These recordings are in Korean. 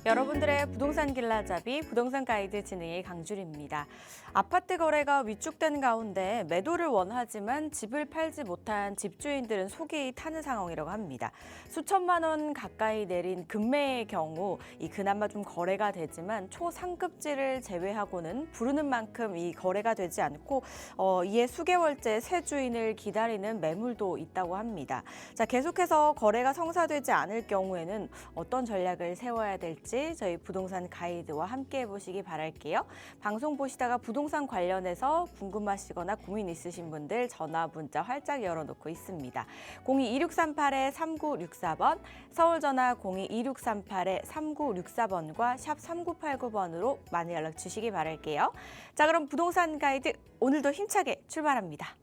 여러분들의 부동산 길라잡이 부동산 가이드 진행의 강주리입니다. 아파트 거래가 위축된 가운데 매도를 원하지만 집을 팔지 못한 집주인들은 속이 타는 상황이라고 합니다. 수천만 원 가까이 내린 금매의 경우 그나마 좀 거래가 되지만 초상급지를 제외하고는 부르는 만큼 이 거래가 되지 않고 이에 수개월째 새 주인을 기다리는 매물도 있다고 합니다. 자, 계속해서 거래가 성사되지 않을 경우에는 어떤 전략을 세워야 될지 저희 부동산 가이드와 함께 해보시기 바랄게요. 방송 보시다가 부동산 관련해서 궁금하시거나 고민 있으신 분들 전화 문자 활짝 열어놓고 있습니다. 02-2638-3964번, 서울 전화 02-2638-3964번과 샵 3989번으로 많이 연락 주시기 바랄게요. 자, 그럼 부동산 가이드 오늘도 힘차게 출발합니다.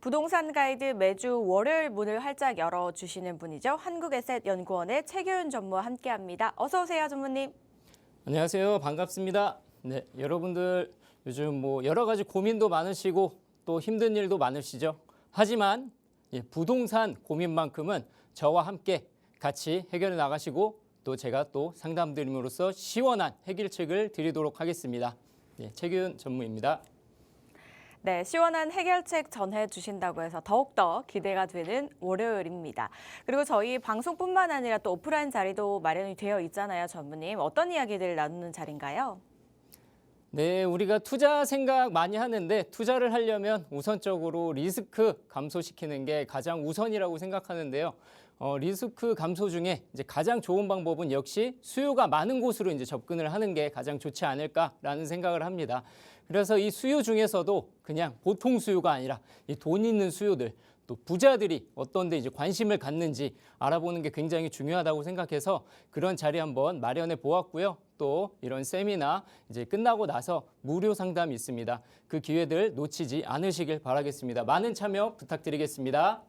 부동산 가이드 매주 월요일 문을 활짝 열어주시는 분이죠. 한국에셋연구원의 최규윤 전무와 함께합니다. 어서 오세요, 전무님. 안녕하세요. 반갑습니다. 네, 여러분들 요즘 여러 가지 고민도 많으시고 또 힘든 일도 많으시죠. 하지만 부동산 고민만큼은 저와 함께 같이 해결해 나가시고 또 제가 또 상담 드림으로써 시원한 해결책을 드리도록 하겠습니다. 최규윤 전무입니다. 네, 시원한 해결책 전해주신다고 해서 더욱더 기대가 되는 월요일입니다. 그리고 저희 방송뿐만 아니라 또 오프라인 자리도 마련이 되어 있잖아요, 전무님. 어떤 이야기들 나누는 자리인가요? 네, 우리가 투자 생각 많이 하는데 투자를 하려면 우선적으로 리스크 감소시키는 게 가장 우선이라고 생각하는데요. 리스크 감소 중에 이제 가장 좋은 방법은 역시 수요가 많은 곳으로 이제 접근을 하는 게 가장 좋지 않을까라는 생각을 합니다. 그래서 이 수요 중에서도 그냥 보통 수요가 아니라 이 돈 있는 수요들, 또 부자들이 어떤 데 이제 관심을 갖는지 알아보는 게 굉장히 중요하다고 생각해서 그런 자리 한번 마련해 보았고요. 또 이런 세미나 이제 끝나고 나서 무료 상담이 있습니다. 그 기회들 놓치지 않으시길 바라겠습니다. 많은 참여 부탁드리겠습니다.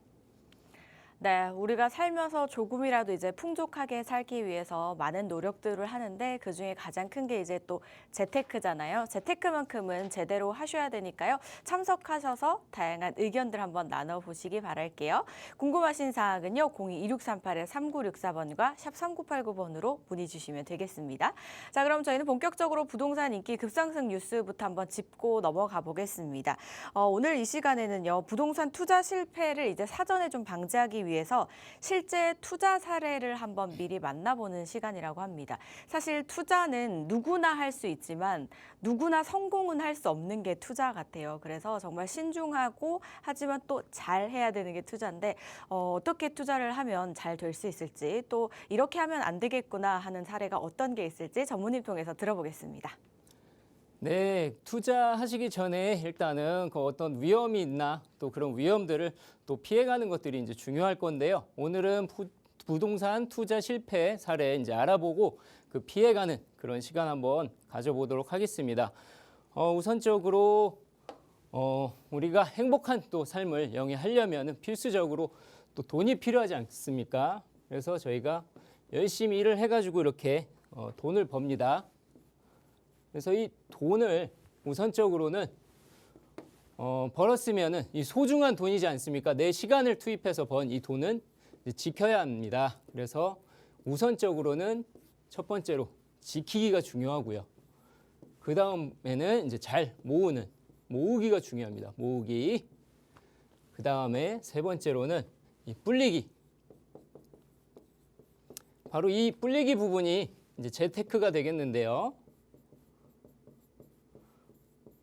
네, 우리가 살면서 조금이라도 이제 풍족하게 살기 위해서 많은 노력들을 하는데 그중에 가장 큰 게 이제 또 재테크잖아요. 재테크만큼은 제대로 하셔야 되니까요. 참석하셔서 다양한 의견들 한번 나눠보시기 바랄게요. 궁금하신 사항은요. 02-2638-3964번과 샵 3989번으로 문의 주시면 되겠습니다. 자, 그럼 저희는 본격적으로 부동산 인기 급상승 뉴스부터 한번 짚고 넘어가 보겠습니다. 오늘 이 시간에는요. 부동산 투자 실패를 이제 사전에 좀 방지하기 위해서 실제 투자 사례를 한번 미리 만나보는 시간이라고 합니다. 사실 투자는 누구나 할 수 있지만 누구나 성공은 할 수 없는 게 투자 같아요. 그래서 정말 신중하고 하지만 또 잘 해야 되는 게 투자인데 어떻게 투자를 하면 잘 될 수 있을지 또 이렇게 하면 안 되겠구나 하는 사례가 어떤 게 있을지 전무님 통해서 들어보겠습니다. 네, 투자하시기 전에 일단은 그 어떤 위험이 있나 또 그런 위험들을 또 피해가는 것들이 이제 중요할 건데요. 오늘은 부동산 투자 실패 사례 이제 알아보고 그 피해가는 그런 시간 한번 가져보도록 하겠습니다. 우선적으로 우리가 행복한 또 삶을 영위하려면은 필수적으로 또 돈이 필요하지 않습니까? 그래서 저희가 열심히 일을 해가지고 이렇게 돈을 법니다. 그래서 이 돈을 우선적으로는 벌었으면은 이 소중한 돈이지 않습니까? 내 시간을 투입해서 번 이 돈은 지켜야 합니다. 그래서 우선적으로는 첫 번째로 지키기가 중요하고요. 그 다음에는 이제 잘 모으기가 중요합니다. 모으기. 그 다음에 세 번째로는 이 불리기. 바로 이 불리기 부분이 이제 재테크가 되겠는데요.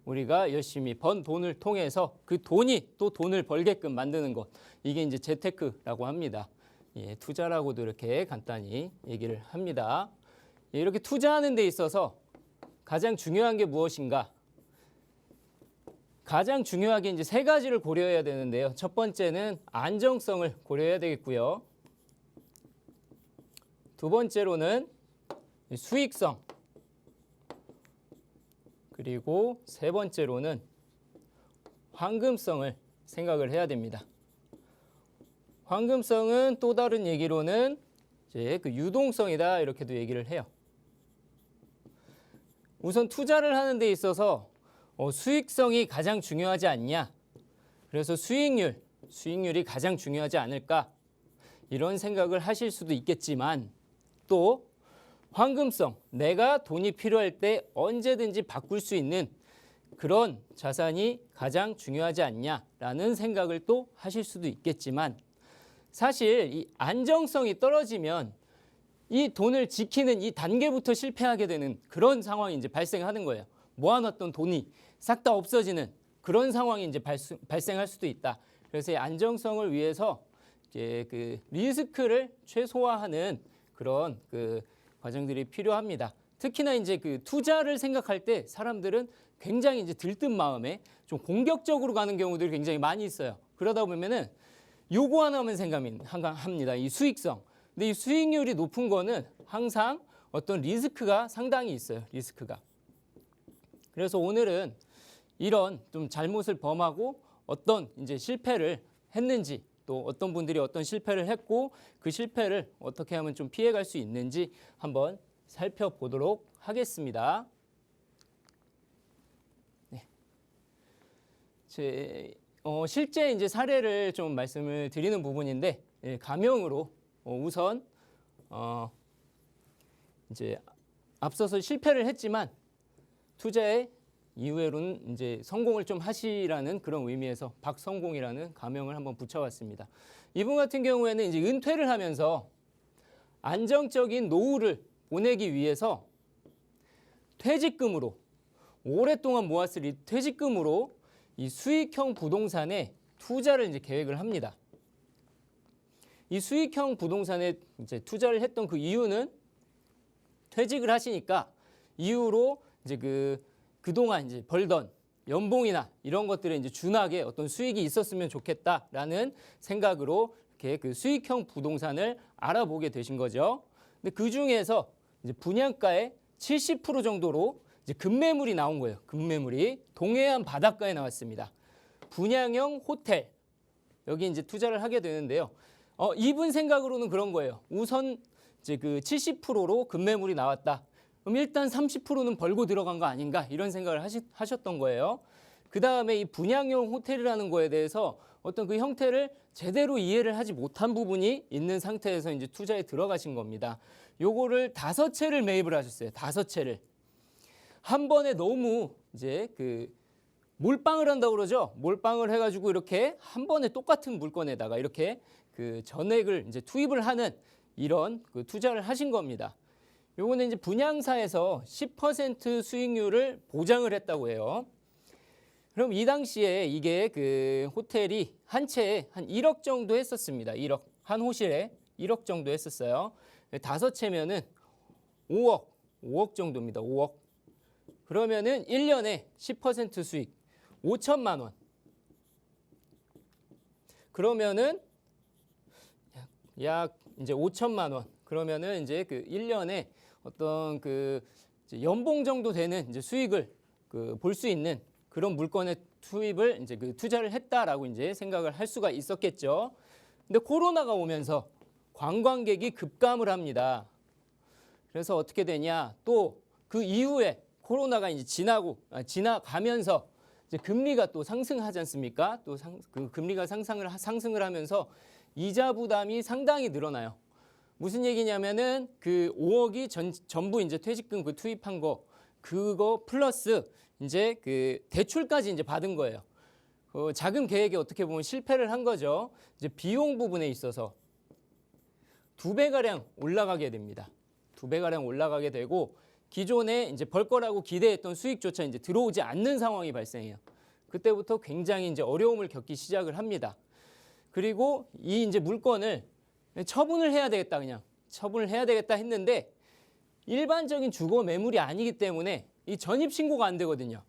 우리가 열심히 번 돈을 통해서 그 돈이 또 돈을 벌게끔 만드는 것. 이게 이제 재테크라고 합니다. 투자라고도 이렇게 간단히 얘기를 합니다. 이렇게 투자하는 데 있어서 가장 중요한 게 무엇인가? 가장 중요하게 이제 세 가지를 고려해야 되는데요. 첫 번째는 안정성을 고려해야 되겠고요. 두 번째로는 수익성. 그리고 세 번째로는 황금성을 생각을 해야 됩니다. 황금성은 또 다른 얘기로는 이제 그 유동성이다 이렇게도 얘기를 해요. 우선 투자를 하는 데 있어서 수익성이 가장 중요하지 않냐. 그래서 수익률이 가장 중요하지 않을까. 이런 생각을 하실 수도 있겠지만 또 황금성, 내가 돈이 필요할 때 언제든지 바꿀 수 있는 그런 자산이 가장 중요하지 않냐라는 생각을 또 하실 수도 있겠지만 사실 이 안정성이 떨어지면 이 돈을 지키는 이 단계부터 실패하게 되는 그런 상황이 이제 발생하는 거예요. 모아놨던 돈이 싹 다 없어지는 그런 상황이 이제 발생할 수도 있다. 그래서 이 안정성을 위해서 이제 그 리스크를 최소화하는 그런 그 과정들이 필요합니다. 특히나 이제 그 투자를 생각할 때 사람들은 굉장히 이제 들뜬 마음에 좀 공격적으로 가는 경우들이 굉장히 많이 있어요. 그러다 보면은 요거 하나만 생각합니다. 이 수익성. 근데 이 수익률이 높은 거는 항상 어떤 리스크가 상당히 있어요. 리스크가. 그래서 오늘은 이런 좀 잘못을 범하고 어떤 이제 실패를 했는지 또 어떤 분들이 어떤 실패를 했고 그 실패를 어떻게 하면 좀 피해갈 수 있는지 한번 살펴보도록 하겠습니다. 네. 실제 이제 사례를 좀 말씀을 드리는 부분인데 가명으로 우선 이제 앞서서 실패를 했지만 투자에 이후에는 이제 성공을 좀 하시라는 그런 의미에서 박성공이라는 가명을 한번 붙여봤습니다. 이분 같은 경우에는 이제 은퇴를 하면서 안정적인 노후를 보내기 위해서 퇴직금으로 오랫동안 모았을 이 퇴직금으로 이 수익형 부동산에 투자를 이제 계획을 합니다. 이 수익형 부동산에 이제 투자를 했던 그 이유는 퇴직을 하시니까 이후로 이제 그동안 이제 벌던 연봉이나 이런 것들에 이제 준하게 어떤 수익이 있었으면 좋겠다라는 생각으로 이렇게 그 수익형 부동산을 알아보게 되신 거죠. 근데 그 중에서 이제 분양가의 70% 정도로 이제 급매물이 나온 거예요. 급매물이 동해안 바닷가에 나왔습니다. 분양형 호텔 여기 이제 투자를 하게 되는데요. 이분 생각으로는 그런 거예요. 우선 이제 그 70%로 급매물이 나왔다. 그럼 일단 30%는 벌고 들어간 거 아닌가 이런 생각을 하셨던 거예요. 그 다음에 이 분양형 호텔이라는 거에 대해서 어떤 그 형태를 제대로 이해를 하지 못한 부분이 있는 상태에서 이제 투자에 들어가신 겁니다. 요거를 5채를 매입을 하셨어요. 5채를. 한 번에 너무 이제 그 몰빵을 한다고 그러죠. 몰빵을 해가지고 이렇게 한 번에 똑같은 물건에다가 이렇게 그 전액을 이제 투입을 하는 이런 그 투자를 하신 겁니다. 요거는 이제 분양사에서 10% 수익률을 보장을 했다고 해요. 그럼 이 당시에 이게 그 호텔이 한 채에 한 1억 정도 했었습니다. 1억. 한 호실에 1억 정도 했었어요. 5채면은 5억 정도입니다. 5억. 그러면은 1년에 10% 수익 5천만 원. 그러면은 약 이제 5천만 원. 그러면은 이제 그 1년에 어떤 그 연봉 정도 되는 이제 수익을 그 볼 수 있는 그런 물건의 투입을 이제 그 투자를 했다라고 이제 생각을 할 수가 있었겠죠. 근데 코로나가 오면서 관광객이 급감을 합니다. 그래서 어떻게 되냐? 또 그 이후에 코로나가 이제 지나가면서 이제 금리가 또 상승하지 않습니까? 또 그 금리가 상승을 하면서 이자 부담이 상당히 늘어나요. 무슨 얘기냐면은 그 5억이 전부 이제 퇴직금 그 투입한 거 그거 플러스 이제 그 대출까지 이제 받은 거예요. 자금 계획에 어떻게 보면 실패를 한 거죠. 이제 비용 부분에 있어서 2배가량 올라가게 됩니다. 2배가량 올라가게 되고 기존에 이제 벌 거라고 기대했던 수익조차 이제 들어오지 않는 상황이 발생해요. 그때부터 굉장히 이제 어려움을 겪기 시작을 합니다. 그리고 이 이제 물건을 처분을 해야 되겠다, 그냥 처분을 해야 되겠다 했는데 일반적인 주거 매물이 아니기 때문에 이 전입 신고가 안 되거든요.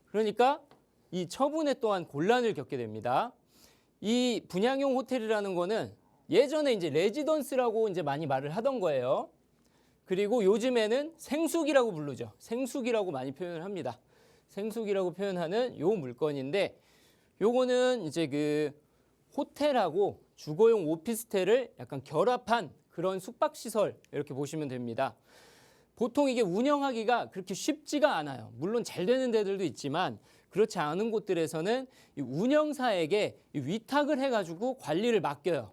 그러니까 이 처분에 또한 곤란을 겪게 됩니다. 이 분양용 호텔이라는 거는 예전에 이제 레지던스라고 이제 많이 말을 하던 거예요. 그리고 요즘에는 생숙이라고 부르죠. 생숙이라고 많이 표현을 합니다. 생숙이라고 표현하는 요 물건인데 요거는 이제 그 호텔하고 주거용 오피스텔을 약간 결합한 그런 숙박시설 이렇게 보시면 됩니다. 보통 이게 운영하기가 그렇게 쉽지가 않아요. 물론 잘 되는 데들도 있지만 그렇지 않은 곳들에서는 이 운영사에게 위탁을 해가지고 관리를 맡겨요.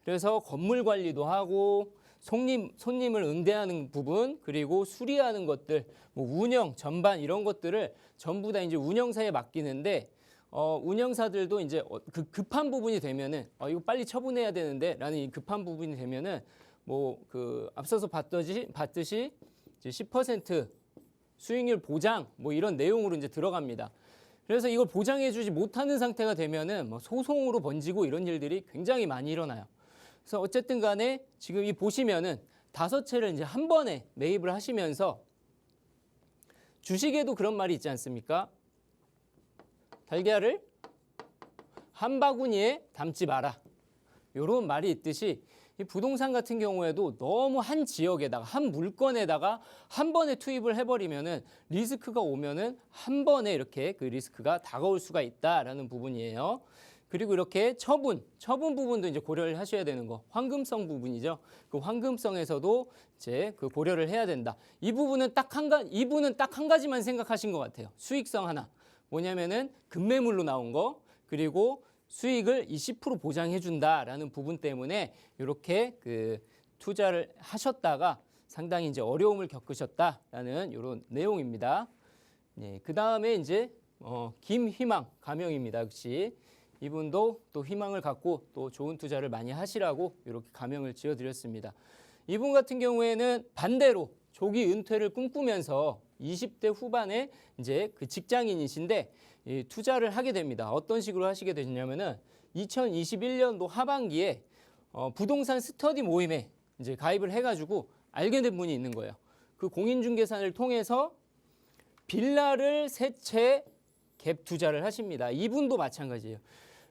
그래서 건물 관리도 하고 손님을 응대하는 부분, 그리고 수리하는 것들, 뭐 운영 전반 이런 것들을 전부 다 이제 운영사에 맡기는데, 운영사들도 이제 그 급한 부분이 되면은 이거 빨리 처분해야 되는데라는 이 급한 부분이 되면은 뭐 그 앞서서 봤듯이 이제 10% 수익률 보장 뭐 이런 내용으로 이제 들어갑니다. 그래서 이걸 보장해주지 못하는 상태가 되면은 뭐 소송으로 번지고 이런 일들이 굉장히 많이 일어나요. 그래서 어쨌든 간에 지금 이 보시면은 5채를 이제 한 번에 매입을 하시면서, 주식에도 그런 말이 있지 않습니까? 달걀을 한 바구니에 담지 마라. 이런 말이 있듯이 이 부동산 같은 경우에도 너무 한 지역에다가 한 물건에다가 한 번에 투입을 해버리면은 리스크가 오면은 한 번에 이렇게 그 리스크가 다가올 수가 있다라는 부분이에요. 그리고 이렇게 처분 부분도 이제 고려를 하셔야 되는 거, 황금성 부분이죠. 그 황금성에서도 이제 그 고려를 해야 된다. 이분은 딱 한 가지만 생각하신 것 같아요. 수익성 하나. 뭐냐면은 급매물로 나온 거, 그리고 수익을 20% 보장해 준다라는 부분 때문에 이렇게 그 투자를 하셨다가 상당히 이제 어려움을 겪으셨다라는 이런 내용입니다. 네, 그 다음에 이제 김희망 가명입니다. 역시 이분도 또 희망을 갖고 또 좋은 투자를 많이 하시라고 이렇게 가명을 지어드렸습니다. 이분 같은 경우에는 반대로 조기 은퇴를 꿈꾸면서 20대 후반에 이제 그 직장인이신데 이 투자를 하게 됩니다. 어떤 식으로 하시게 되냐면은 2021년도 하반기에 부동산 스터디 모임에 이제 가입을 해가지고 알게 된 분이 있는 거예요. 그 공인중개사를 통해서 빌라를 3채 갭 투자를 하십니다. 이분도 마찬가지예요.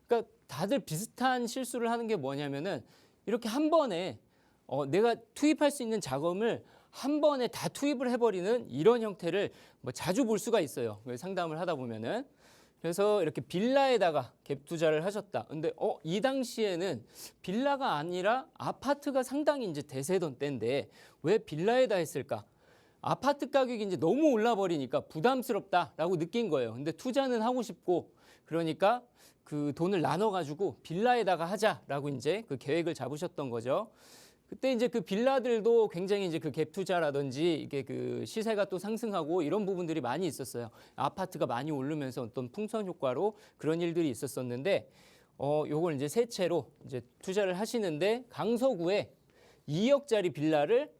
그러니까 다들 비슷한 실수를 하는 게 뭐냐면은 이렇게 한 번에 내가 투입할 수 있는 자금을 한 번에 다 투입을 해버리는 이런 형태를 뭐 자주 볼 수가 있어요. 상담을 하다 보면은. 그래서 이렇게 빌라에다가 갭 투자를 하셨다. 근데 이 당시에는 빌라가 아니라 아파트가 상당히 이제 대세던 때인데 왜 빌라에다 했을까? 아파트 가격이 이제 너무 올라 버리니까 부담스럽다라고 느낀 거예요. 근데 투자는 하고 싶고, 그러니까 그 돈을 나눠 가지고 빌라에다가 하자라고 이제 그 계획을 잡으셨던 거죠. 그때 이제 그 빌라들도 굉장히 이제 그 갭 투자라든지 이게 그 시세가 또 상승하고 이런 부분들이 많이 있었어요. 아파트가 많이 오르면서 어떤 풍선 효과로 그런 일들이 있었었는데, 요걸 이제 3채로 이제 투자를 하시는데, 강서구에 2억짜리 빌라를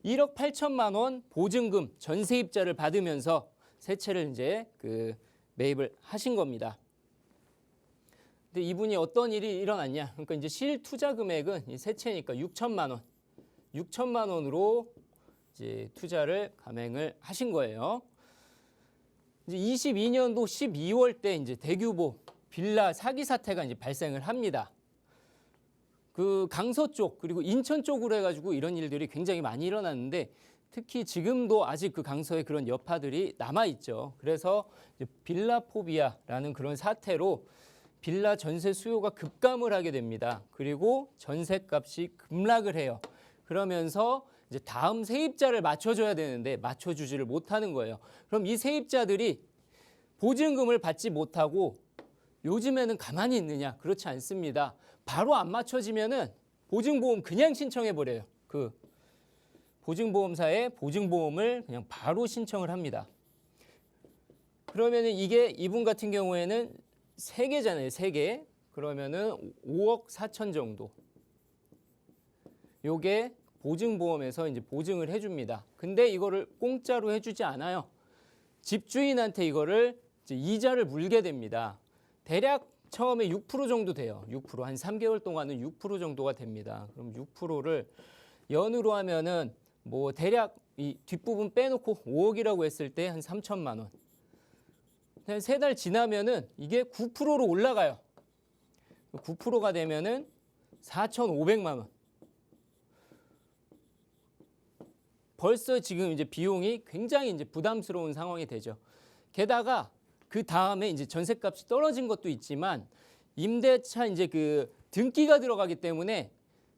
1억 8천만 원 보증금 전세입자를 받으면서 3채를 이제 그 매입을 하신 겁니다. 근데 이분이 어떤 일이 일어났냐? 그러니까 이제 실투자 금액은 이 3채니까 6천만 원으로 이제 투자를 감행을 하신 거예요. 이제 22년도 12월 때 이제 대규모 빌라 사기 사태가 이제 발생을 합니다. 그 강서 쪽 그리고 인천 쪽으로 해가지고 이런 일들이 굉장히 많이 일어났는데, 특히 지금도 아직 그 강서에 그런 여파들이 남아 있죠. 그래서 이제 빌라 포비아라는 그런 사태로 빌라 전세 수요가 급감을 하게 됩니다. 그리고 전세값이 급락을 해요. 그러면서 이제 다음 세입자를 맞춰줘야 되는데 맞춰주지를 못하는 거예요. 그럼 이 세입자들이 보증금을 받지 못하고 요즘에는 가만히 있느냐? 그렇지 않습니다. 바로 안 맞춰지면은 보증보험 그냥 신청해 버려요. 그 보증보험사에 보증보험을 그냥 바로 신청을 합니다. 그러면은 이게 이분 같은 경우에는 3개잖아요. 3개. 그러면은 5억 4천 정도. 요게 보증보험에서 이제 보증을 해줍니다. 근데 이거를 공짜로 해주지 않아요. 집주인한테 이거를 이제 이자를 물게 됩니다. 대략 처음에 6% 정도 돼요. 6%. 한 3개월 동안은 6% 정도가 됩니다. 그럼 6%를 연으로 하면은 뭐 대략 이 뒷부분 빼놓고 5억이라고 했을 때 한 3천만 원. 한 3달 지나면은 이게 9%로 올라가요. 9%가 되면은 4,500만 원. 벌써 지금 이제 비용이 굉장히 이제 부담스러운 상황이 되죠. 게다가 그 다음에 이제 전세값이 떨어진 것도 있지만 임대차 이제 그 등기가 들어가기 때문에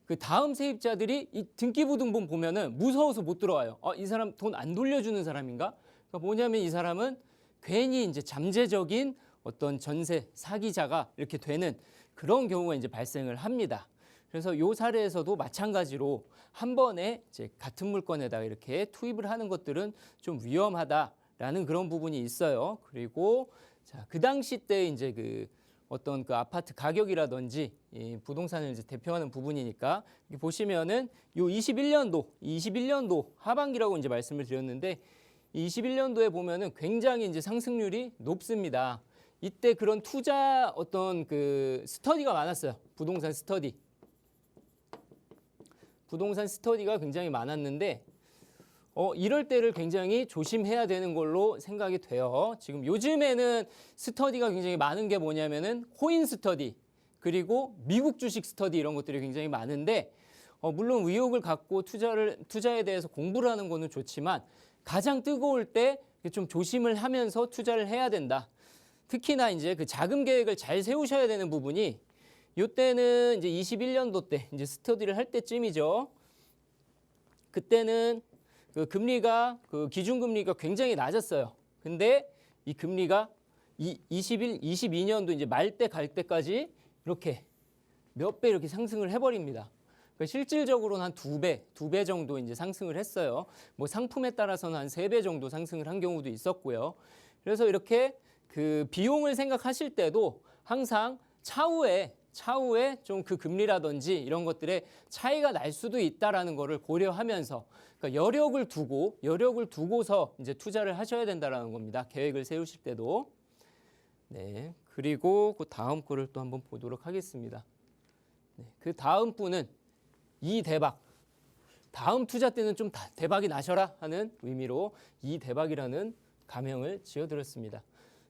그 다음 세입자들이 이 등기부등본 보면은 무서워서 못 들어와요. 이 사람 돈 안 돌려주는 사람인가? 그러니까 뭐냐면 이 사람은 괜히 이제 잠재적인 어떤 전세 사기자가 이렇게 되는 그런 경우가 이제 발생을 합니다. 그래서 이 사례에서도 마찬가지로 한 번에 이제 같은 물건에다가 이렇게 투입을 하는 것들은 좀 위험하다라는 그런 부분이 있어요. 그리고 자, 그 당시 때 이제 그 어떤 그 아파트 가격이라든지 이 부동산을 이제 대표하는 부분이니까 이렇게 보시면은 요 21년도 하반기라고 이제 말씀을 드렸는데 21년도에 보면은 굉장히 이제 상승률이 높습니다. 이때 그런 투자 어떤 그 스터디가 많았어요. 부동산 스터디가 굉장히 많았는데 이럴 때를 굉장히 조심해야 되는 걸로 생각이 돼요. 지금 요즘에는 스터디가 굉장히 많은 게 뭐냐면은 코인 스터디 그리고 미국 주식 스터디 이런 것들이 굉장히 많은데 물론 의욕을 갖고 투자에 대해서 공부를 하는 거는 좋지만 가장 뜨거울 때 좀 조심을 하면서 투자를 해야 된다. 특히나 이제 그 자금 계획을 잘 세우셔야 되는 부분이 이때는 이제 21년도 때 이제 스터디를 할 때쯤이죠. 그때는 그 금리가 그 기준금리가 굉장히 낮았어요. 근데 이 금리가 22년도 이제 말 때 갈 때까지 이렇게 몇 배 이렇게 상승을 해버립니다. 그러니까 실질적으로는 한 두 배 정도 이제 상승을 했어요. 뭐 상품에 따라서는 한 3배 정도 상승을 한 경우도 있었고요. 그래서 이렇게 그 비용을 생각하실 때도 항상 차후에 좀 그 금리라든지 이런 것들의 차이가 날 수도 있다라는 거를 고려하면서 그러니까 여력을 두고서 이제 투자를 하셔야 된다라는 겁니다. 계획을 세우실 때도. 네. 그리고 그 다음 거를 또 한번 보도록 하겠습니다. 네. 그 다음 분은 이대박. 다음 투자 때는 좀 대박이 나셔라 하는 의미로 이대박이라는 가명을 지어드렸습니다.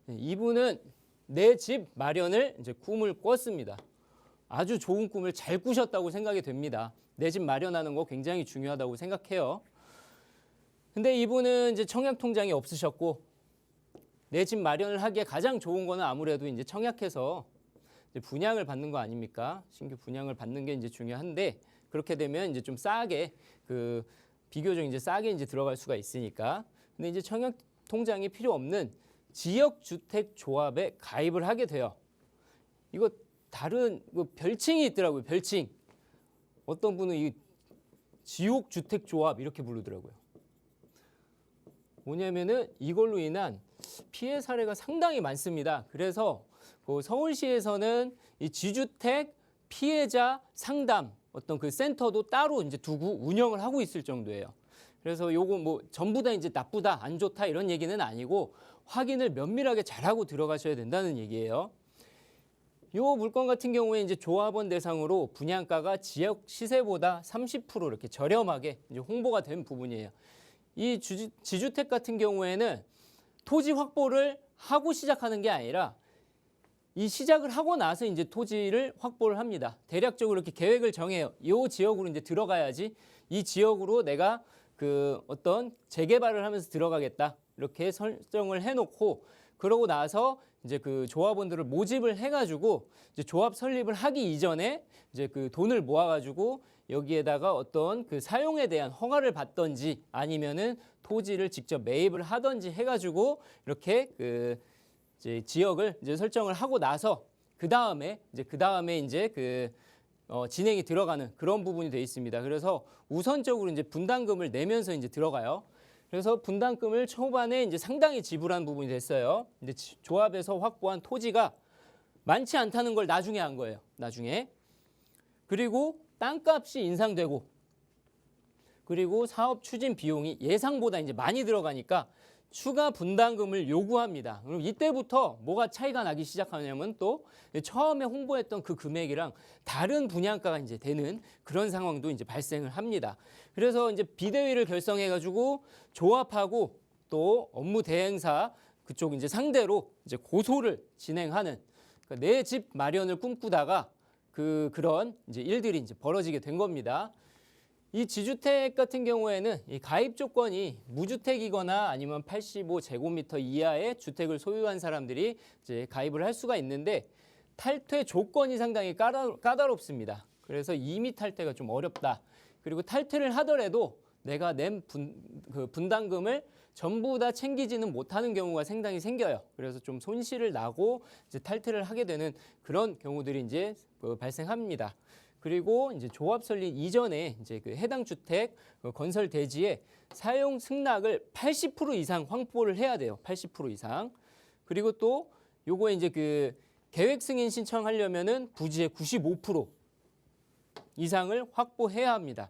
네. 이분은 내 집 마련을 이제 꿈을 꿨습니다. 아주 좋은 꿈을 잘 꾸셨다고 생각이 됩니다. 내 집 마련하는 거 굉장히 중요하다고 생각해요. 근데 이분은 이제 청약 통장이 없으셨고 내 집 마련을 하기에 가장 좋은 거는 아무래도 이제 청약해서 이제 분양을 받는 거 아닙니까? 신규 분양을 받는 게 이제 중요한데 그렇게 되면 이제 좀 싸게 그 비교적 이제 싸게 이제 들어갈 수가 있으니까. 근데 이제 청약 통장이 필요 없는 지역주택조합에 가입을 하게 돼요. 이거 다른 별칭이 있더라고요. 별칭. 어떤 분은 이 지옥주택조합 이렇게 부르더라고요. 뭐냐면은 이걸로 인한 피해 사례가 상당히 많습니다. 그래서 그 서울시에서는 이 지주택 피해자 상담 어떤 그 센터도 따로 이제 두고 운영을 하고 있을 정도예요. 그래서 요거 뭐 전부 다 이제 나쁘다, 안 좋다 이런 얘기는 아니고 확인을 면밀하게 잘하고 들어가셔야 된다는 얘기예요. 요 물건 같은 경우에 이제 조합원 대상으로 분양가가 지역 시세보다 30% 이렇게 저렴하게 이제 홍보가 된 부분이에요. 이 지주택 같은 경우에는 토지 확보를 하고 시작하는 게 아니라 이 시작을 하고 나서 이제 토지를 확보를 합니다. 대략적으로 이렇게 계획을 정해요. 이 지역으로 이제 들어가야지 이 지역으로 내가 그 어떤 재개발을 하면서 들어가겠다. 이렇게 설정을 해놓고 그러고 나서 이제 그 조합원들을 모집을 해가지고 이제 조합 설립을 하기 이전에 이제 그 돈을 모아가지고 여기에다가 어떤 그 사용에 대한 허가를 받던지 아니면은 토지를 직접 매입을 하던지 해가지고 이렇게 그 이제 지역을 이제 설정을 하고 나서 그 다음에 이제 그 진행이 들어가는 그런 부분이 되어 있습니다. 그래서 우선적으로 이제 분담금을 내면서 이제 들어가요. 그래서 분담금을 초반에 이제 상당히 지불한 부분이 됐어요. 근데 조합에서 확보한 토지가 많지 않다는 걸 나중에 한 거예요. 나중에. 그리고 땅값이 인상되고 그리고 사업 추진 비용이 예상보다 이제 많이 들어가니까 추가 분담금을 요구합니다. 그럼 이때부터 뭐가 차이가 나기 시작하냐면 또 처음에 홍보했던 그 금액이랑 다른 분양가가 이제 되는 그런 상황도 이제 발생을 합니다. 그래서 이제 비대위를 결성해가지고 조합하고 또 업무 대행사 그쪽 이제 상대로 이제 고소를 진행하는 그러니까 내 집 마련을 꿈꾸다가 그런 이제 일들이 이제 벌어지게 된 겁니다. 이 지주택 같은 경우에는 이 가입 조건이 무주택이거나 아니면 85제곱미터 이하의 주택을 소유한 사람들이 이제 가입을 할 수가 있는데 탈퇴 조건이 상당히 까다롭습니다. 그래서 이미 탈퇴가 좀 어렵다. 그리고 탈퇴를 하더라도 내가 낸 분담금을 전부 다 챙기지는 못하는 경우가 상당히 생겨요. 그래서 좀 손실을 나고 이제 탈퇴를 하게 되는 그런 경우들이 이제 발생합니다. 그리고 이제 조합 설립 이전에 이제 그 해당 주택 건설 대지에 사용 승낙을 80% 이상 확보를 해야 돼요. 80% 이상. 그리고 또 요거에 이제 그 계획 승인 신청하려면은 부지의 95% 이상을 확보해야 합니다.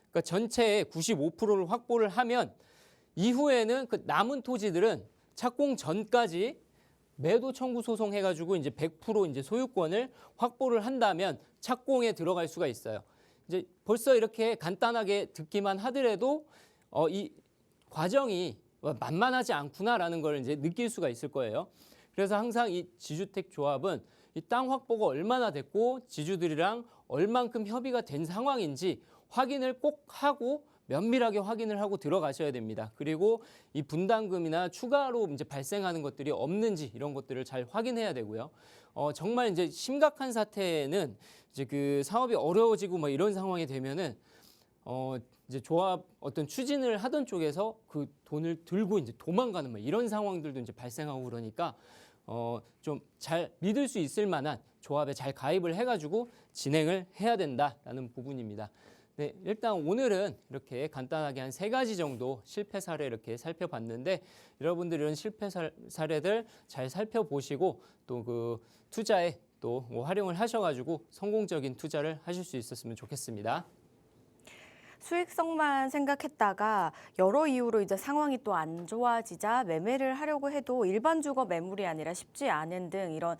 그러니까 전체의 95%를 확보를 하면 이후에는 그 남은 토지들은 착공 전까지 매도 청구 소송 해가지고 이제 100% 이제 소유권을 확보를 한다면 착공에 들어갈 수가 있어요. 이제 벌써 이렇게 간단하게 듣기만 하더라도 이 과정이 만만하지 않구나라는 걸 이제 느낄 수가 있을 거예요. 그래서 항상 이 지주택 조합은 이 땅 확보가 얼마나 됐고 지주들이랑 얼만큼 협의가 된 상황인지 확인을 꼭 하고 면밀하게 확인을 하고 들어가셔야 됩니다. 그리고 이 분담금이나 추가로 이제 발생하는 것들이 없는지 이런 것들을 잘 확인해야 되고요. 정말 이제 심각한 사태는 이제 그 사업이 어려워지고 뭐 이런 상황이 되면은 이제 조합 어떤 추진을 하던 쪽에서 그 돈을 들고 이제 도망가는 뭐 이런 상황들도 이제 발생하고 그러니까 좀 잘 믿을 수 있을 만한 조합에 잘 가입을 해가지고 진행을 해야 된다라는 부분입니다. 네, 일단 오늘은 이렇게 간단하게 한 3가지 정도 실패 사례 이렇게 살펴봤는데 여러분들 이런 실패 사례들 잘 살펴보시고 또 그 투자에 또 활용을 하셔가지고 성공적인 투자를 하실 수 있었으면 좋겠습니다. 수익성만 생각했다가 여러 이유로 이제 상황이 또 안 좋아지자 매매를 하려고 해도 일반 주거 매물이 아니라 쉽지 않은 등 이런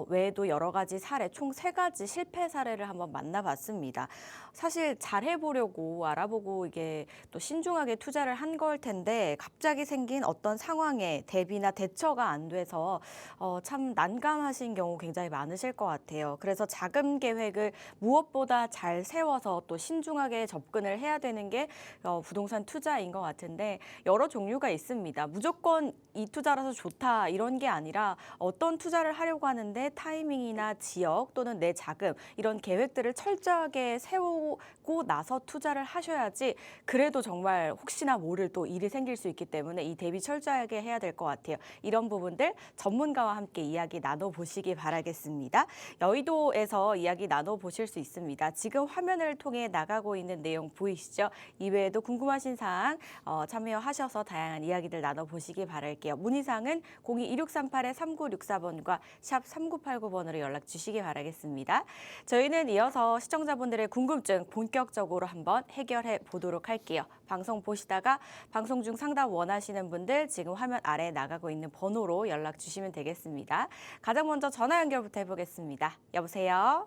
외에도 여러 가지 사례, 총 3가지 실패 사례를 한번 만나봤습니다. 사실 잘해보려고 알아보고 이게 또 신중하게 투자를 한 걸 텐데 갑자기 생긴 어떤 상황에 대비나 대처가 안 돼서 참 난감하신 경우 굉장히 많으실 것 같아요. 그래서 자금 계획을 무엇보다 잘 세워서 또 신중하게 접근을 해야 되는 게 부동산 투자인 것 같은데 여러 종류가 있습니다. 무조건 이 투자라서 좋다 이런 게 아니라 어떤 투자를 하려고 하는데 타이밍이나 지역 또는 내 자금 이런 계획들을 철저하게 세우고 나서 투자를 하셔야지 그래도 정말 혹시나 모를 또 일이 생길 수 있기 때문에 이 대비 철저하게 해야 될 것 같아요. 이런 부분들 전문가와 함께 이야기 나눠보시기 바라겠습니다. 여의도에서 이야기 나눠보실 수 있습니다. 지금 화면을 통해 나가고 있는 내용 보이시죠? 이외에도 궁금하신 사항 참여하셔서 다양한 이야기들 나눠보시기 바랄게요. 문의사항은 02-2638-3964번과 샵 3989번으로 연락 주시기 바라겠습니다. 저희는 이어서 시청자분들의 궁금증 본격적으로 한번 해결해 보도록 할게요. 방송 보시다가 방송 중 상담 원하시는 분들 지금 화면 아래 나가고 있는 번호로 연락 주시면 되겠습니다. 가장 먼저 전화 연결부터 해보겠습니다. 여보세요?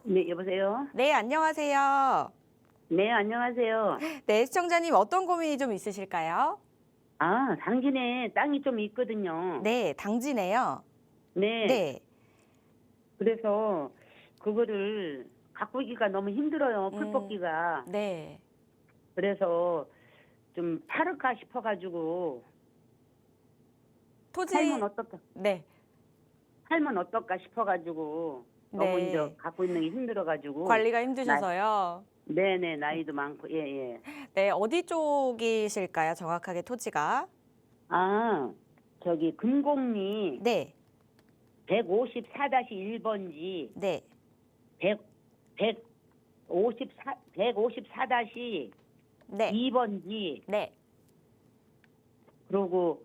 네, 여보세요? 네, 안녕하세요. 네, 안녕하세요. 네, 시청자님 어떤 고민이 좀 있으실까요? 아, 당진에 땅이 좀 있거든요. 네, 당진에요. 네. 네. 그래서 그거를 가꾸기가 너무 힘들어요. 풀 뽑기가. 네. 그래서 좀 팔을까 싶어가지고 토지 팔면 어떨까? 네. 팔면 어떨까 싶어가지고 너무 네. 이제 갖고 있는 게 힘들어가지고. 관리가 힘드셔서요. 네네, 나이도 많고, 예, 예. 네, 어디 쪽이실까요? 정확하게 토지가? 아, 저기 금곡리 네. 154-1번지 네. 154-2번지 네. 네. 그리고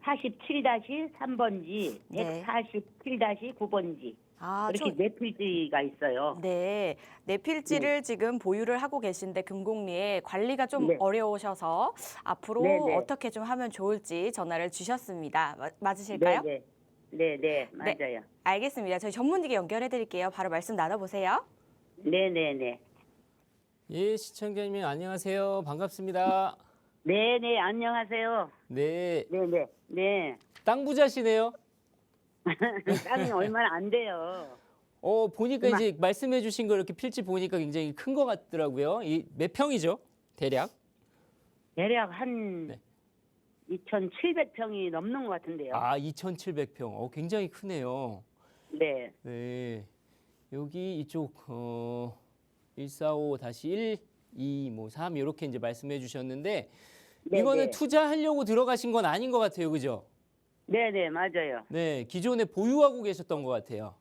147-3번지, 네. 147-9번지 아, 이렇게 네 필지가 있어요. 네. 네 필지를 지금 보유를 하고 계신데 금곡리에 관리가 좀 네. 어려우셔서 앞으로 네네. 어떻게 좀 하면 좋을지 전화를 주셨습니다. 맞으실까요? 네네, 맞아요. 알겠습니다. 저희 전문직에 연결해 드릴게요. 바로 말씀 나눠보세요. 네네네. 예, 시청자님 안녕하세요. 반갑습니다. 네네, 안녕하세요. 네, 네네, 네. 땅 부자시네요. 땅이 얼마나 안 돼요. 보니까 이제 말씀해 주신 거 이렇게 필지 보니까 굉장히 큰 것 같더라고요. 이 몇 평이죠? 대략? 대략 한 네. 2,700평이 넘는 것 같은데요. 아, 2,700평. 굉장히 크네요. 네. 네. 여기 이쪽 145-1, 2, 3 이렇게 이제 말씀해 주셨는데 네, 이거는 네. 투자하려고 들어가신 건 아닌 것 같아요. 그죠? 네, 네, 맞아요. 네. 기존에 보유하고 계셨던 것 같아요.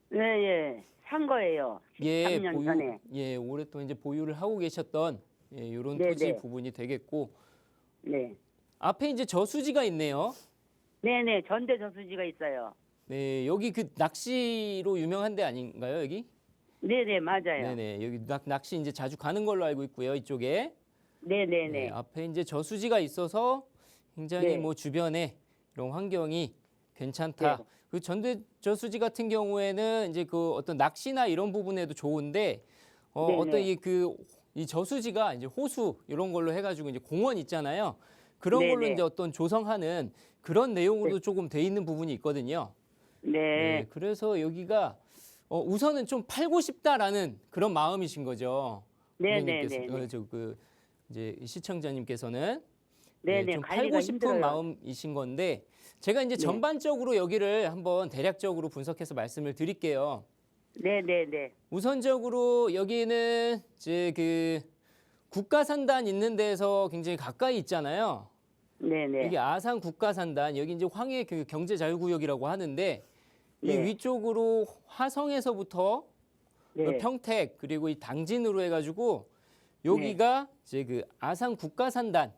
네, 예. 산 거예요. 13년 전에. 예, 오랫동안 이제 보유를 하고 계셨던 이런 네, 토지 네. 부분이 되겠고 네. 앞에 이제 저수지가 있네요. 네, 네. 전대 저수지가 있어요. 네, 여기 그 낚시로 유명한 데 아닌가요, 여기? 네, 네, 맞아요. 네네, 여기 낚시 이제 자주 가는 걸로 알고 있고요, 이쪽에. 네, 네, 네, 네. 앞에 이제 저수지가 있어서 굉장히 네. 뭐 주변에 이런 환경이 괜찮다. 네. 그 전대 저수지 같은 경우에는 이제 그 어떤 낚시나 이런 부분에도 좋은데 네네. 어떤 이 저수지가 이제 호수 이런 걸로 해가지고 이제 공원 있잖아요. 그런 걸로 네네. 이제 어떤 조성하는 그런 내용으로 네. 조금 돼 있는 부분이 있거든요. 네, 네. 그래서 여기가 우선은 좀 팔고 싶다라는 그런 마음이신 거죠. 네, 고객님께서, 네, 네. 이제 시청자님께서는 네, 네. 좀 관리가 팔고 싶은 힘들어요. 마음이신 건데 제가 이제 네. 전반적으로 여기를 한번 대략적으로 분석해서 말씀을 드릴게요. 네, 네, 네. 우선적으로 여기는 이제 그 국가산단 있는 데에서 굉장히 가까이 있잖아요. 네, 네. 여기 아산 국가산단, 여기 이제 황해 그 경제자유구역이라고 하는데 이 네. 위쪽으로 화성에서부터 그 네. 평택 그리고 이 당진으로 해가지고 여기가 이제 그 아산 국가산단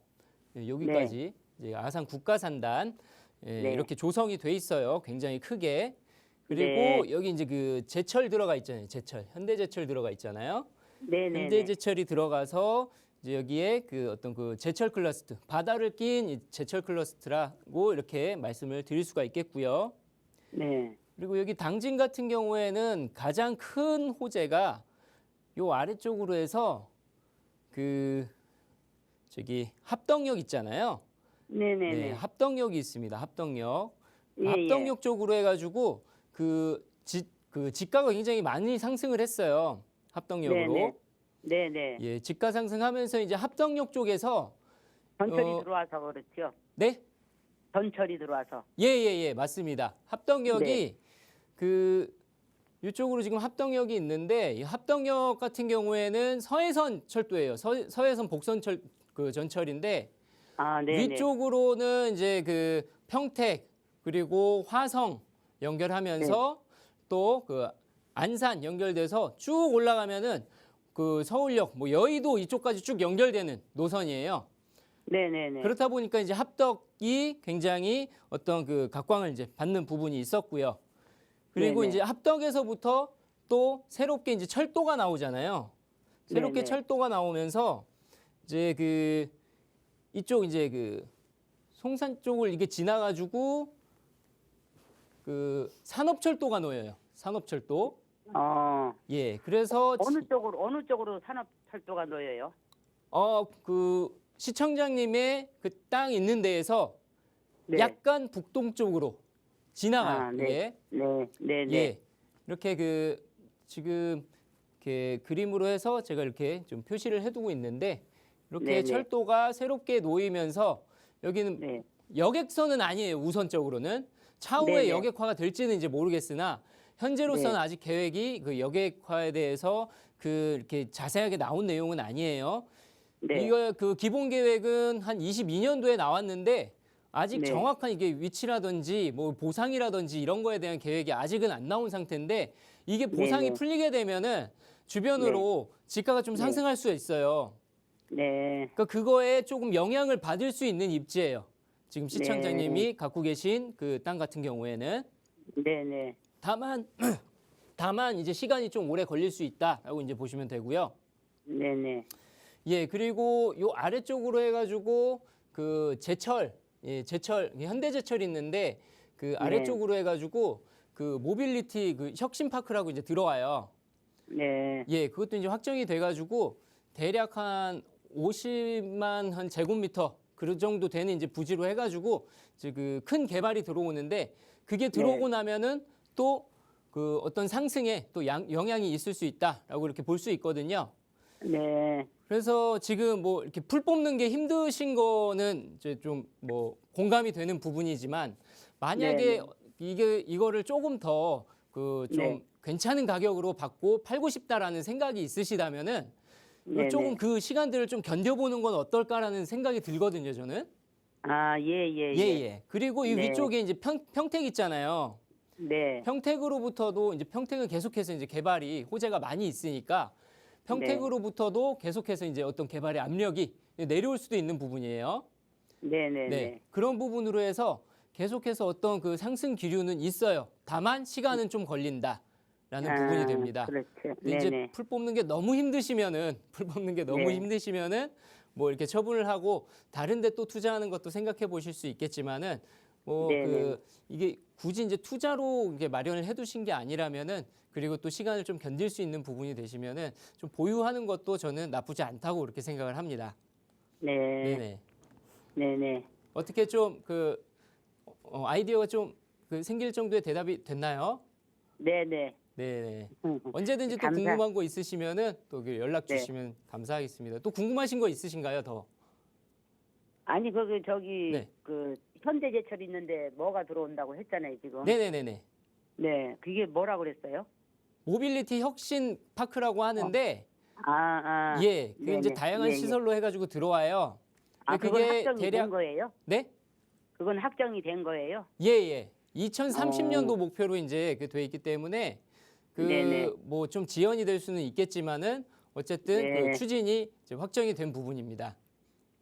여기까지 이제 아산 국가산단 네. 이렇게 조성이 돼 있어요. 굉장히 크게. 그리고 네. 여기 이제 그 제철 들어가 있잖아요. 제철 현대제철 들어가 있잖아요. 네, 네, 네. 현대제철이 들어가서 이제 여기에 그 어떤 그 제철 클러스트 바다를 낀 이 제철 클러스트라고 이렇게 말씀을 드릴 수가 있겠고요. 네. 그리고 여기 당진 같은 경우에는 가장 큰 호재가 요 아래쪽으로 해서 그 저기 합덕역 있잖아요. 네, 네, 네, 네. 합덕역이 있습니다. 합덕역. 예, 합덕역 쪽으로 해가지고 그 지가가 굉장히 많이 상승을 했어요. 합덕역으로. 네, 네, 네. 예, 지가 상승하면서 이제 합덕역 쪽에서 전철이 들어와서 그렇죠. 네, 전철이 들어와서. 예, 맞습니다. 합덕역이 네. 그 이쪽으로 지금 합덕역이 있는데 이 합덕역 같은 경우에는 서해선 철도예요. 서해선 복선철 그 전철인데 아, 네, 네. 위쪽으로는 이제 그 평택 그리고 화성 연결하면서 또 그 안산 연결돼서 쭉 올라가면은 그 서울역 뭐 여의도 이쪽까지 쭉 연결되는 노선이에요. 네, 네, 네. 그렇다 보니까 이제 합덕이 굉장히 어떤 그 각광을 이제 받는 부분이 있었고요. 그리고 네네. 이제 합덕에서부터 또 새롭게 이제 철도가 나오잖아요. 새롭게 네네. 철도가 나오면서 이제 그 이쪽 이제 그 송산 쪽을 이게 지나가지고 그 산업철도가 놓여요. 산업철도. 예, 그래서 어느 쪽으로 산업철도가 놓여요? 그 시청장님의 그 땅 있는 데에서 네. 약간 북동쪽으로 지나가요. 아, 네. 이게. 네, 네, 네. 예, 이렇게 그 지금 이렇게 그림으로 해서 제가 이렇게 좀 표시를 해두고 있는데 이렇게 네네. 철도가 새롭게 놓이면서 여기는 네. 여객선은 아니에요. 우선적으로는 차후에 네네. 여객화가 될지는 이제 모르겠으나 현재로서는 네. 아직 계획이 그 여객화에 대해서 그 이렇게 자세하게 나온 내용은 아니에요. 네. 이거 그 기본 계획은 한 22년도에 나왔는데 아직 네. 정확한 이게 위치라든지 뭐 보상이라든지 이런 거에 대한 계획이 아직은 안 나온 상태인데 이게 보상이 네네. 풀리게 되면은 주변으로 지가가 좀 네. 상승할 수 있어요. 네. 그러니까 그거에 조금 영향을 받을 수 있는 입지예요. 지금 시청자님이 네. 갖고 계신 그 땅 같은 경우에는 네, 네. 다만 이제 시간이 좀 오래 걸릴 수 있다라고 이제 보시면 되고요. 네, 네. 예, 그리고 요 아래쪽으로 해가지고 그 제철, 현대제철이 있는데 그 아래쪽으로 해가지고 그 모빌리티 그 혁신파크라고 이제 들어와요. 네. 예, 그것도 이제 확정이 돼가지고 대략 한 50만 한 제곱미터 그 정도 되는 이제 부지로 해가지고 이제 그 큰 개발이 들어오는데 그게 들어오고 나면은 또 그 어떤 상승에 또 영향이 있을 수 있다라고 이렇게 볼 수 있거든요. 네. 그래서 지금 뭐 이렇게 풀 뽑는 게 힘드신 거는 이제 좀 뭐 공감이 되는 부분이지만 만약에 이거를 조금 더 그 좀 괜찮은 가격으로 받고 팔고 싶다라는 생각이 있으시다면은 조금 그 시간들을 좀 견뎌보는 건 어떨까라는 생각이 들거든요, 저는. 아, 예. 예. 그리고 이 네. 위쪽에 이제 평택 있잖아요. 네. 평택으로부터도 이제 평택은 계속해서 이제 개발이 호재가 많이 있으니까 평택으로부터도 계속해서 이제 어떤 개발의 압력이 내려올 수도 있는 부분이에요. 네. 그런 부분으로 해서 계속해서 어떤 그 상승 기류는 있어요. 다만 시간은 좀 걸린다라는 부분이 됩니다. 그렇죠. 근데 이제 풀 뽑는 게 너무 힘드시면은 뭐 이렇게 처분을 하고 다른 데 또 투자하는 것도 생각해 보실 수 있겠지만은 뭐 이게 굳이 이제 투자로 이게 마련을 해 두신 게 아니라면은 그리고 또 시간을 좀 견딜 수 있는 부분이 되시면은 좀 보유하는 것도 저는 나쁘지 않다고 그렇게 생각을 합니다. 네네. 어떻게 좀 그 아이디어가 좀 그 생길 정도의 대답이 됐나요? 네네. 언제든지 또 궁금한 거 있으시면은 또 연락 주시면 감사하겠습니다. 또 궁금하신 거 있으신가요, 더? 아니, 그 현대제철 있는데 뭐가 들어온다고 했잖아요, 지금. 네네네네. 네. 그게 뭐라 그랬어요? 모빌리티 혁신 파크라고 하는데 예, 그게 이제 다양한 시설로 해가지고 들어와요. 그건 확정이 된 거예요? 네? 그건 확정이 된 거예요? 예. 2030년도 목표로 이제 돼 있기 때문에 그 뭐 좀 지연이 될 수는 있겠지만은 어쨌든 그 추진이 이제 확정이 된 부분입니다.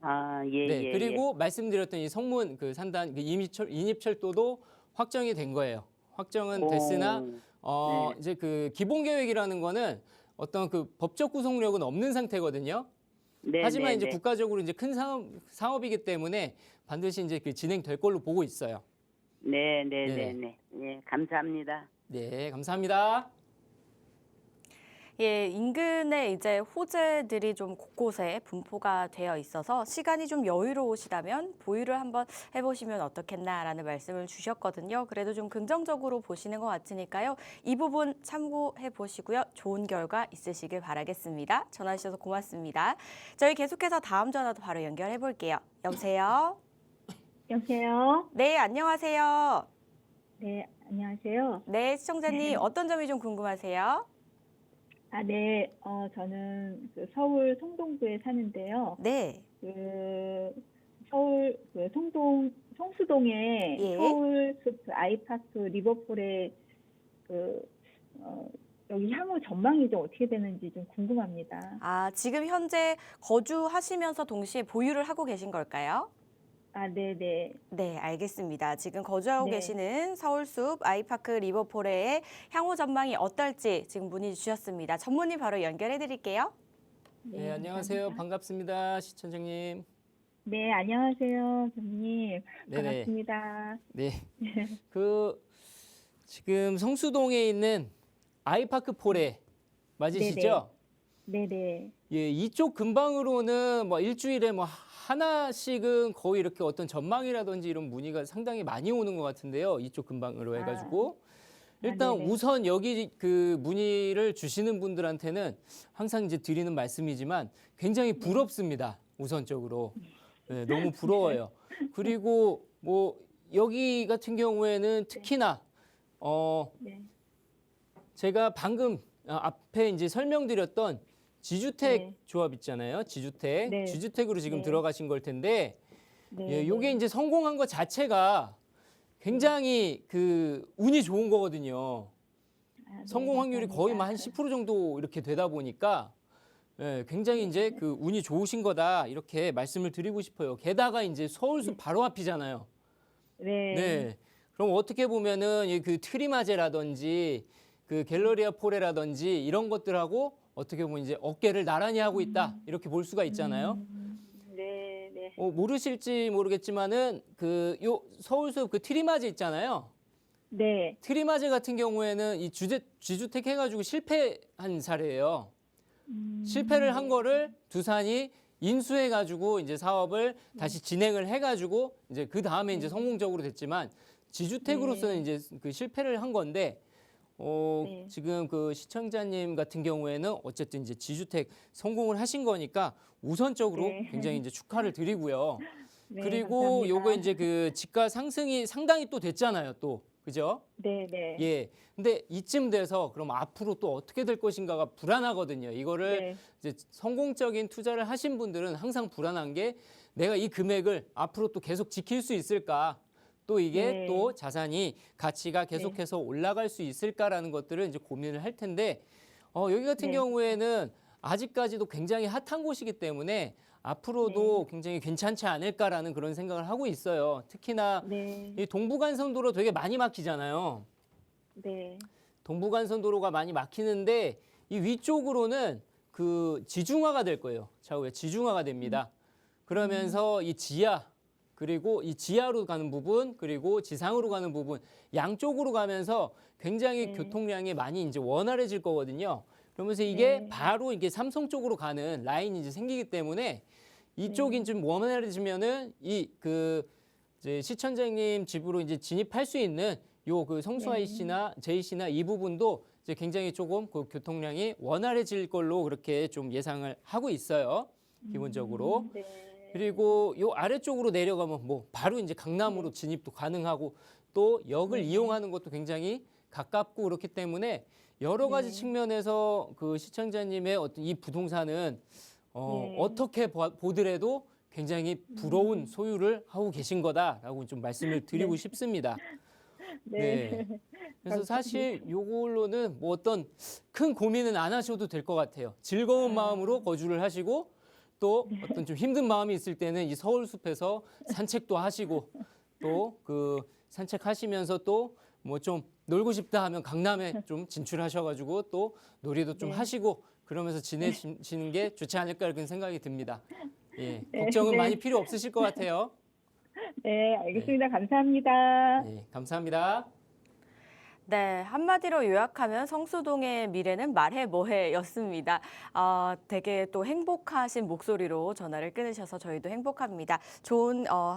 그리고 말씀드렸던 이 성문 그 산단 그 인입철도도 확정이 된 거예요. 확정은 됐으나 이제 그 기본 계획이라는 거는 어떤 그 법적 구속력은 없는 상태거든요. 하지만 이제 국가적으로 이제 큰 사업이기 때문에 반드시 이제 그 진행될 걸로 보고 있어요. 네, 감사합니다. 네, 감사합니다. 예, 인근에 이제 호재들이 좀 곳곳에 분포가 되어 있어서 시간이 좀 여유로우시다면 보유를 한번 해보시면 어떻겠나라는 말씀을 주셨거든요. 그래도 좀 긍정적으로 보시는 것 같으니까요. 이 부분 참고해 보시고요. 좋은 결과 있으시길 바라겠습니다. 전화 주셔서 고맙습니다. 저희 계속해서 다음 전화도 바로 연결해 볼게요. 여보세요? 여보세요? 네, 안녕하세요. 네, 안녕하세요. 네, 시청자님 어떤 점이 좀 궁금하세요? 네, 저는 그 서울 성동구에 사는데요. 네. 서울 성수동에 예. 서울숲 아이파크 리버폴에 여기 향후 전망이 좀 어떻게 되는지 좀 궁금합니다. 지금 현재 거주하시면서 동시에 보유를 하고 계신 걸까요? 네네. 네, 알겠습니다. 지금 거주하고 네. 계시는 서울숲 아이파크 리버폴의 향후 전망이 어떨지 지금 문의 주셨습니다. 전문의 바로 연결해 드릴게요. 네, 안녕하세요. 반갑습니다. 시청자님. 네, 안녕하세요, 선생님. 네네. 반갑습니다. 네. 그 지금 성수동에 있는 아이파크 폴에 맞으시죠? 네네. 예, 이쪽 근방으로는 뭐 일주일에 뭐 하나씩은 거의 이렇게 어떤 전망이라든지 이런 문의가 상당히 많이 오는 것 같은데요. 이쪽 근방으로 해가지고 일단 네네. 우선 여기 그 문의를 주시는 분들한테는 항상 이제 드리는 말씀이지만 굉장히 부럽습니다. 우선적으로 너무 부러워요. 그리고 뭐 여기 같은 경우에는 특히나 네. 제가 방금 앞에 이제 설명드렸던 지주택 네. 조합 있잖아요. 지주택. 네. 지주택으로 지금 네. 들어가신 걸 텐데 네. 요게 이제 성공한 것 자체가 굉장히 그 운이 좋은 거거든요. 성공 확률이 거의 한 10% 정도 이렇게 되다 보니까 굉장히 이제 그 운이 좋으신 거다 이렇게 말씀을 드리고 싶어요. 게다가 이제 서울숲 바로 앞이잖아요. 네. 그럼 어떻게 보면은 그 트리마제라든지 그 갤러리아 포레라든지 이런 것들하고 어떻게 보면 이제 어깨를 나란히 하고 있다 이렇게 볼 수가 있잖아요. 네. 모르실지 모르겠지만은 그 요 서울숲 그 트리마제 있잖아요. 네. 트리마제 같은 경우에는 이 지주택 해가지고 실패한 사례예요. 실패를 한 거를 두산이 인수해가지고 이제 사업을 다시 진행을 해가지고 이제 그 다음에 이제 성공적으로 됐지만 지주택으로서는 이제 그 실패를 한 건데 네. 지금 그 시청자님 같은 경우에는 어쨌든 이제 지주택 성공을 하신 거니까 우선적으로 네. 굉장히 이제 축하를 드리고요. 네, 그리고 감사합니다. 요거 이제 그 지가 상승이 상당히 또 됐잖아요, 또. 그죠? 네, 네. 예. 근데 이쯤 돼서 그럼 앞으로 또 어떻게 될 것인가가 불안하거든요. 이거를 네. 이제 성공적인 투자를 하신 분들은 항상 불안한 게 내가 이 금액을 앞으로 또 계속 지킬 수 있을까? 또 이게 네. 또 자산이 가치가 계속해서 올라갈 수 있을까라는 것들을 이제 고민을 할 텐데 여기 같은 네. 경우에는 아직까지도 굉장히 핫한 곳이기 때문에 앞으로도 굉장히 괜찮지 않을까라는 그런 생각을 하고 있어요. 특히나 네. 이 동부간선도로 되게 많이 막히잖아요. 네. 동부간선도로가 많이 막히는데 이 위쪽으로는 그 지중화가 될 거예요. 차후에 지중화가 됩니다. 그러면서 이 지하 그리고 이 지하로 가는 부분 그리고 지상으로 가는 부분 양쪽으로 가면서 굉장히 네. 교통량이 많이 이제 원활해질 거거든요. 그러면서 이게 네. 바로 이게 삼성 쪽으로 가는 라인이 이제 생기기 때문에 이쪽이 좀 원활해지면은 이 그 이제 시청자님 집으로 이제 진입할 수 있는 요 그 성수아이 씨나 제이 씨나 이 부분도 이제 굉장히 조금 그 교통량이 원활해질 걸로 그렇게 좀 예상을 하고 있어요. 기본적으로. 네. 그리고 요 아래쪽으로 내려가면 뭐 바로 이제 강남으로 진입도 가능하고 또 역을 이용하는 것도 굉장히 가깝고 그렇기 때문에 여러 가지 측면에서 그 시청자님의 어떤 이 부동산은 어떻게 보더라도 굉장히 부러운 소유를 하고 계신 거다라고 좀 말씀을 드리고 싶습니다. 네. 그래서 사실 요걸로는 뭐 어떤 큰 고민은 안 하셔도 될 것 같아요. 즐거운 마음으로 거주를 하시고 또 어떤 좀 힘든 마음이 있을 때는 이 서울 숲에서 산책도 하시고 또 그 산책하시면서 또 뭐 좀 놀고 싶다 하면 강남에 좀 진출하셔가지고 또 놀이도 좀 하시고 그러면서 지내시는 게 좋지 않을까 이런 생각이 듭니다. 예, 걱정은 많이 필요 없으실 것 같아요. 네, 알겠습니다. 감사합니다. 예, 감사합니다. 네, 한마디로 요약하면 성수동의 미래는 말해 뭐해였습니다. 되게 또 행복하신 목소리로 전화를 끊으셔서 저희도 행복합니다.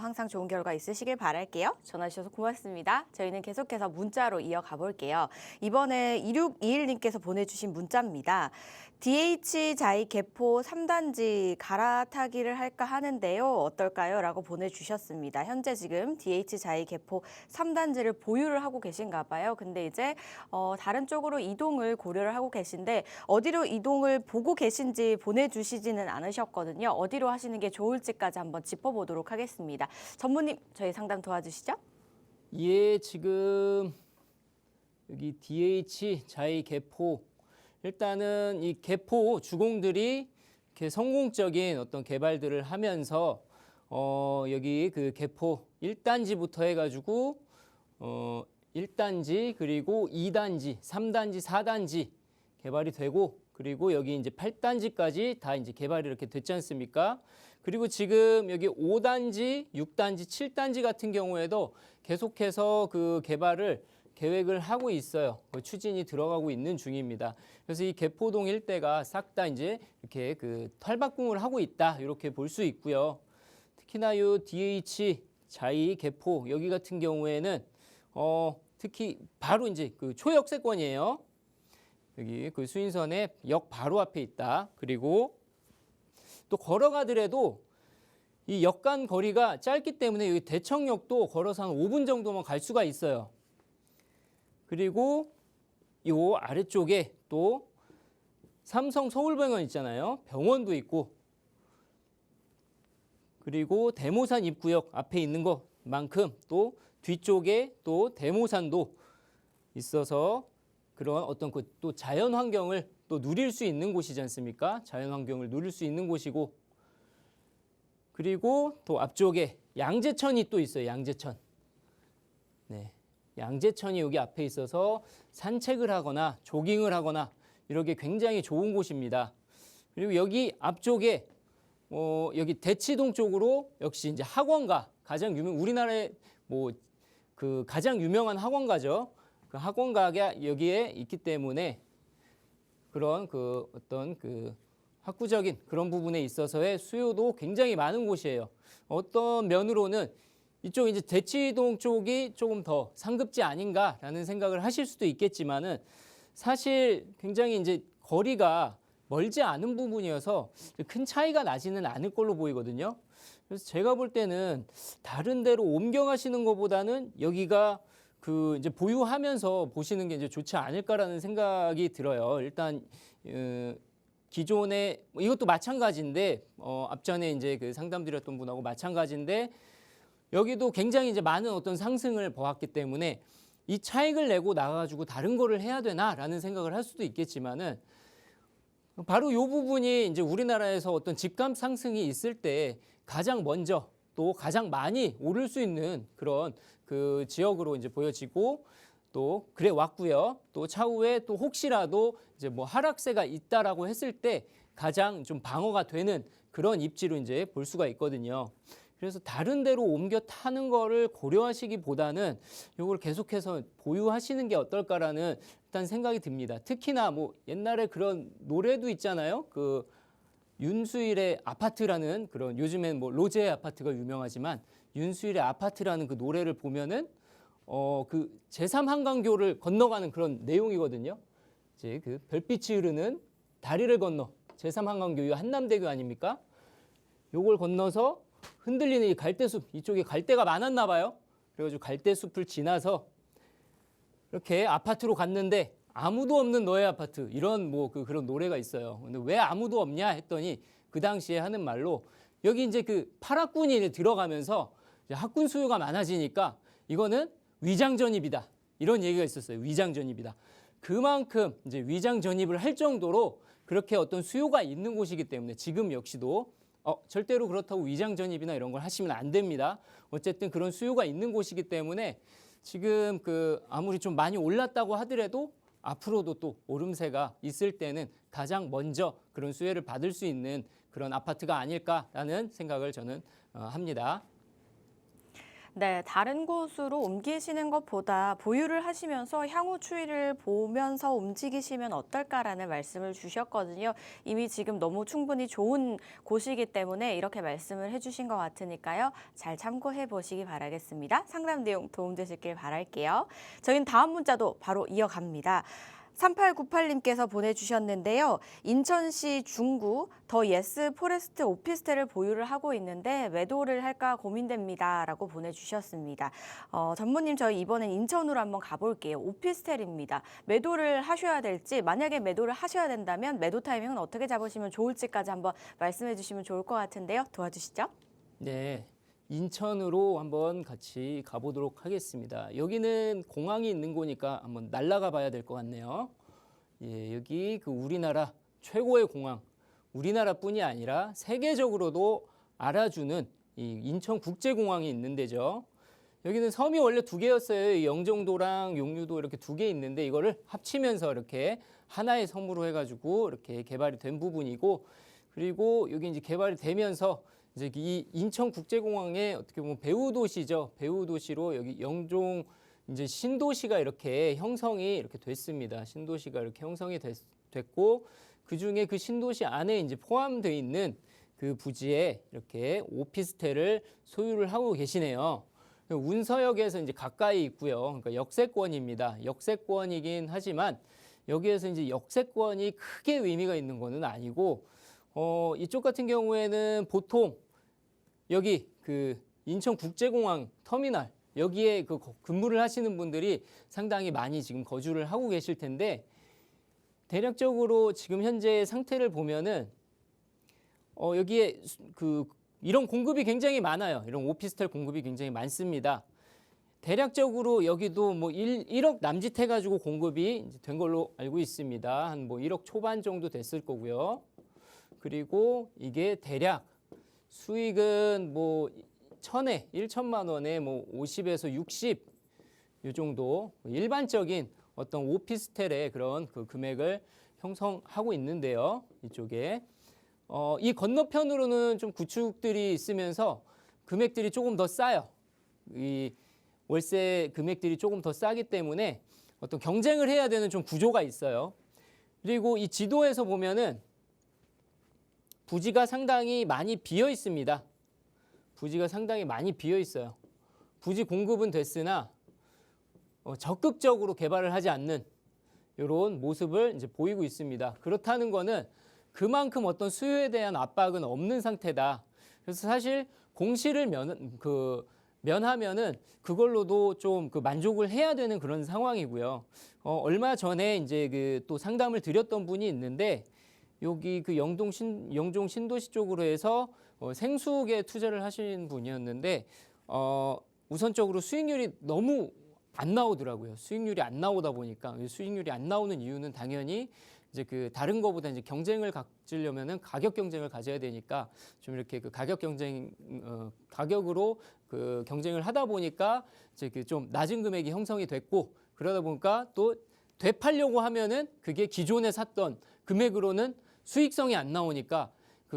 항상 좋은 결과 있으시길 바랄게요. 전화 주셔서 고맙습니다. 저희는 계속해서 문자로 이어가 볼게요. 이번에 2621님께서 보내주신 문자입니다. DH 자이 개포 3단지 갈아타기를 할까 하는데요. 어떨까요? 라고 보내주셨습니다. 현재 지금 DH 자이 개포 3단지를 보유를 하고 계신가 봐요. 근데 이제 다른 쪽으로 이동을 고려를 하고 계신데 어디로 이동을 보고 계신지 보내주시지는 않으셨거든요. 어디로 하시는 게 좋을지까지 한번 짚어보도록 하겠습니다. 전무님, 저희 상담 도와주시죠. 예, 지금 여기 DH 자이 개포 일단은 이 개포 주공들이 이렇게 성공적인 어떤 개발들을 하면서 여기 그 개포 1단지부터 해가지고 1단지 그리고 2단지, 3단지, 4단지 개발이 되고 그리고 여기 이제 8단지까지 다 이제 개발이 이렇게 됐지 않습니까? 그리고 지금 여기 5단지, 6단지, 7단지 같은 경우에도 계속해서 그 개발을 계획을 하고 있어요. 추진이 들어가고 있는 중입니다. 그래서 이 개포동 일대가 싹 다 이제 이렇게 그 탈바꿈을 하고 있다. 이렇게 볼 수 있고요. 특히나 요 DH 자이 개포 여기 같은 경우에는 특히 바로 이제 그 초역세권이에요. 여기 그 수인선의 역 바로 앞에 있다. 그리고 또 걸어가더라도 이 역 간 거리가 짧기 때문에 여기 대청역도 걸어서 한 5분 정도만 갈 수가 있어요. 그리고 이 아래쪽에 또 삼성 서울병원 있잖아요. 병원도 있고 그리고 대모산 입구역 앞에 있는 것만큼 또 뒤쪽에 또 대모산도 있어서 그런 어떤 그 또 자연 환경을 또 누릴 수 있는 곳이지 않습니까? 자연 환경을 누릴 수 있는 곳이고 그리고 또 앞쪽에 양재천이 또 있어요. 양재천. 네. 양재천이 여기 앞에 있어서 산책을 하거나 조깅을 하거나 이렇게 굉장히 좋은 곳입니다. 그리고 여기 앞쪽에 여기 대치동 쪽으로 역시 이제 학원가 가장 우리나라의 뭐 그 가장 유명한 학원가죠. 그 학원가가 여기에 있기 때문에 그런 그 어떤 그 학구적인 그런 부분에 있어서의 수요도 굉장히 많은 곳이에요. 어떤 면으로는 이쪽 이제 대치동 쪽이 조금 더 상급지 아닌가라는 생각을 하실 수도 있겠지만은 사실 굉장히 이제 거리가 멀지 않은 부분이어서 큰 차이가 나지는 않을 걸로 보이거든요. 그래서 제가 볼 때는 다른 데로 옮겨가시는 것보다는 여기가 그 이제 보유하면서 보시는 게 이제 좋지 않을까라는 생각이 들어요. 일단 기존에 이것도 마찬가지인데 앞전에 이제 그 상담드렸던 분하고 마찬가지인데 여기도 굉장히 이제 많은 어떤 상승을 보았기 때문에 이 차익을 내고 나가지고 다른 거를 해야 되나라는 생각을 할 수도 있겠지만은 바로 이 부분이 이제 우리나라에서 어떤 집값 상승이 있을 때 가장 먼저 또 가장 많이 오를 수 있는 그런 그 지역으로 이제 보여지고 또 그래 왔고요. 또 차후에 또 혹시라도 이제 뭐 하락세가 있다라고 했을 때 가장 좀 방어가 되는 그런 입지로 이제 볼 수가 있거든요. 그래서 다른 데로 옮겨 타는 거를 고려하시기보다는 이걸 계속해서 보유하시는 게 어떨까라는 일단 생각이 듭니다. 특히나 뭐 옛날에 그런 노래도 있잖아요. 그 윤수일의 아파트라는 그런 요즘엔 뭐 로제 아파트가 유명하지만 윤수일의 아파트라는 그 노래를 보면은 그 제3한강교를 건너가는 그런 내용이거든요. 이제 그 별빛이 흐르는 다리를 건너 제3한강교 한남대교 아닙니까? 요걸 건너서 흔들리는 이 갈대숲, 이쪽에 갈대가 많았나 봐요. 그래가지고 갈대숲을 지나서 이렇게 아파트로 갔는데 아무도 없는 너의 아파트, 이런 뭐 그런 노래가 있어요. 근데 왜 아무도 없냐 했더니 그 당시에 하는 말로 여기 이제 그 파락군이 들어가면서 이제 학군 수요가 많아지니까 이거는 위장 전입이다, 이런 얘기가 있었어요. 위장 전입이다. 그만큼 이제 위장 전입을 할 정도로 그렇게 어떤 수요가 있는 곳이기 때문에 지금 역시도 절대로 그렇다고 위장 전입이나 이런 걸 하시면 안 됩니다. 어쨌든 그런 수요가 있는 곳이기 때문에 지금 그 아무리 좀 많이 올랐다고 하더라도 앞으로도 또 오름세가 있을 때는 가장 먼저 그런 수혜를 받을 수 있는 그런 아파트가 아닐까라는 생각을 저는 합니다. 네, 다른 곳으로 옮기시는 것보다 보유를 하시면서 향후 추이를 보면서 움직이시면 어떨까라는 말씀을 주셨거든요. 이미 지금 너무 충분히 좋은 곳이기 때문에 이렇게 말씀을 해주신 것 같으니까요. 잘 참고해 보시기 바라겠습니다. 상담 내용 도움되셨길 바랄게요. 저희는 다음 문자도 바로 이어갑니다. 3898님께서 보내주셨는데요. 인천시 중구 더 예스 포레스트 오피스텔을 보유를 하고 있는데 매도를 할까 고민됩니다. 라고 보내주셨습니다. 전무님, 저희 이번엔 인천으로 한번 가볼게요. 오피스텔입니다. 매도를 하셔야 될지, 만약에 매도를 하셔야 된다면 매도 타이밍은 어떻게 잡으시면 좋을지까지 한번 말씀해 주시면 좋을 것 같은데요. 도와주시죠. 네, 인천으로 한번 같이 가보도록 하겠습니다. 여기는 공항이 있는 곳이니까 한번 날아가 봐야 될 것 같네요. 예, 여기 그 우리나라 최고의 공항, 우리나라뿐이 아니라 세계적으로도 알아주는 이 인천국제공항이 있는 데죠. 여기는 섬이 원래 두 개였어요. 영종도랑 용류도 이렇게 두 개 있는데 이거를 합치면서 이렇게 하나의 섬으로 해가지고 이렇게 개발이 된 부분이고, 그리고 여기 이제 개발이 되면서 이제 이 인천국제공항의 어떻게 보면 배후 도시죠. 배후 도시로 여기 영종 이제 신도시가 이렇게 형성이 이렇게 됐습니다. 신도시가 이렇게 형성이 됐고, 그 중에 그 신도시 안에 이제 포함되어 있는 그 부지에 이렇게 오피스텔을 소유를 하고 계시네요. 운서역에서 이제 가까이 있고요. 그러니까 역세권입니다. 역세권이긴 하지만 여기에서 이제 역세권이 크게 의미가 있는 거는 아니고, 이쪽 같은 경우에는 보통 여기 그 인천국제공항 터미널 여기에 그 근무를 하시는 분들이 상당히 많이 지금 거주를 하고 계실 텐데, 대략적으로 지금 현재 상태를 보면은 여기에 이런 공급이 굉장히 많아요. 이런 오피스텔 공급이 굉장히 많습니다. 대략적으로 여기도 뭐 1억 남짓 해가지고 공급이 된 걸로 알고 있습니다. 한 뭐 1억 초반 정도 됐을 거고요. 그리고 이게 대략 수익은 뭐 1천만 원에 뭐 50에서 60 이 정도 일반적인 어떤 오피스텔의 그런 그 금액을 형성하고 있는데요. 이쪽에 이 건너편으로는 좀 구축들이 있으면서 금액들이 조금 더 싸요. 이 월세 금액들이 조금 더 싸기 때문에 어떤 경쟁을 해야 되는 좀 구조가 있어요. 그리고 이 지도에서 보면은 부지가 상당히 많이 비어 있습니다. 부지가 상당히 많이 비어 있어요. 부지 공급은 됐으나 적극적으로 개발을 하지 않는 이런 모습을 이제 보이고 있습니다. 그렇다는 거는 그만큼 어떤 수요에 대한 압박은 없는 상태다. 그래서 사실 공시를 면하면은 그걸로도 좀 만족을 해야 되는 그런 상황이고요. 얼마 전에 이제 또 상담을 드렸던 분이 있는데 여기 영종 신도시 쪽으로 해서 생수계 투자를 하신 분이었는데 우선적으로 수익률이 너무 안 나오더라고요. 수익률이 안 나오다 보니까 수익률이 안 나오는 이유는 당연히 이제 다른 거보다 이제 경쟁을 가지려면은 가격 경쟁을 가져야 되니까 좀 이렇게 가격으로 경쟁을 하다 보니까 이제 좀 낮은 금액이 형성이 됐고 그러다 보니까 또 되팔려고 하면은 그게 기존에 샀던 금액으로는 수익성이 안 나오니까